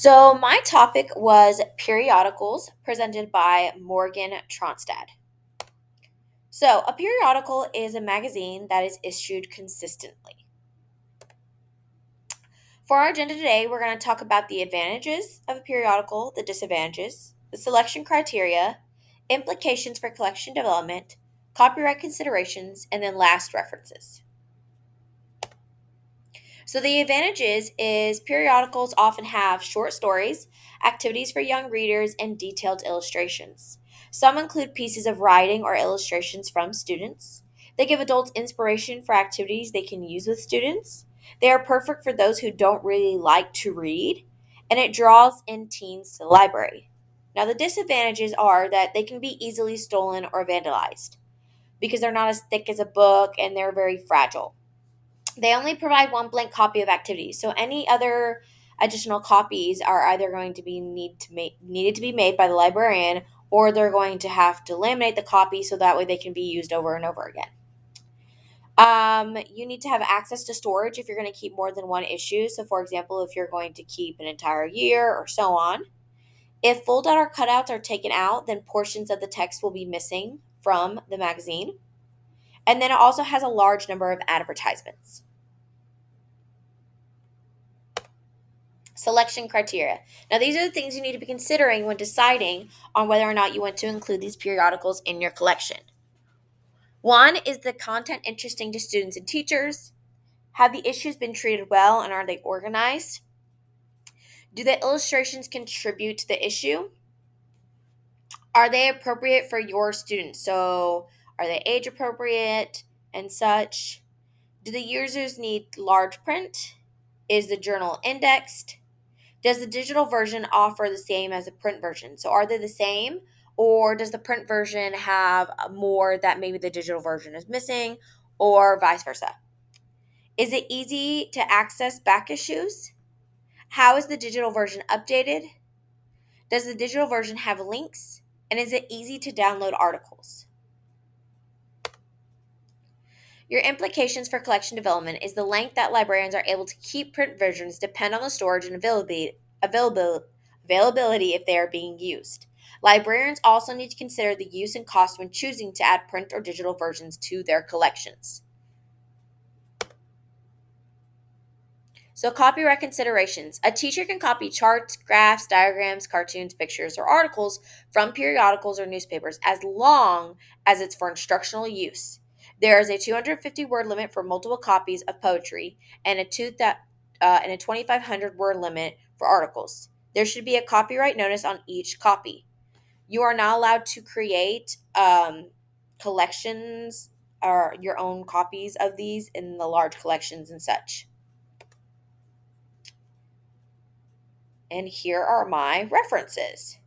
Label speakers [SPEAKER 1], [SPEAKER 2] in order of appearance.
[SPEAKER 1] So, my topic was periodicals presented by Morgan Tronstad. So, a periodical is a magazine that is issued consistently. For our agenda today, we're going to talk about the advantages of a periodical, the disadvantages, the selection criteria, implications for collection development, copyright considerations, and then last references. So the advantages is periodicals often have short stories, activities for young readers, and detailed illustrations. Some include pieces of writing or illustrations from students. They give adults inspiration for activities they can use with students. They are perfect for those who don't really like to read, and it draws in teens to the library. Now, the disadvantages are that they can be easily stolen or vandalized because they're not as thick as a book and they're very fragile. They only provide one blank copy of activities, so any other additional copies are either going to be needed to be made by the librarian, or they're going to have to laminate the copy so that way they can be used over and over again. You need to have access to storage if you're going to keep more than one issue. So, for example, if you're going to keep an entire year or so on. If fold-out or cutouts are taken out, then portions of the text will be missing from the magazine. And then it also has a large number of advertisements. Selection criteria. Now, these are the things you need to be considering when deciding on whether or not you want to include these periodicals in your collection. One is the content interesting to students and teachers? Have the issues been treated well and are they organized? Do the illustrations contribute to the issue? Are they appropriate for your students? So, are they age appropriate and such? Do the users need large print? Is the journal indexed? Does the digital version offer the same as the print version? So are they the same? Or does the print version have more that maybe the digital version is missing, or vice versa? Is it easy to access back issues? How is the digital version updated? Does the digital version have links? And is it easy to download articles? Your implications for collection development is the length that librarians are able to keep print versions depend on the storage and availability if they are being used. Librarians also need to consider the use and cost when choosing to add print or digital versions to their collections. So, copyright considerations. A teacher can copy charts, graphs, diagrams, cartoons, pictures, or articles from periodicals or newspapers as long as it's for instructional use. There is a 250 word limit for multiple copies of poetry and a 2,500 word limit for articles. There should be a copyright notice on each copy. You are not allowed to create collections or your own copies of these in the large collections and such. And here are my references.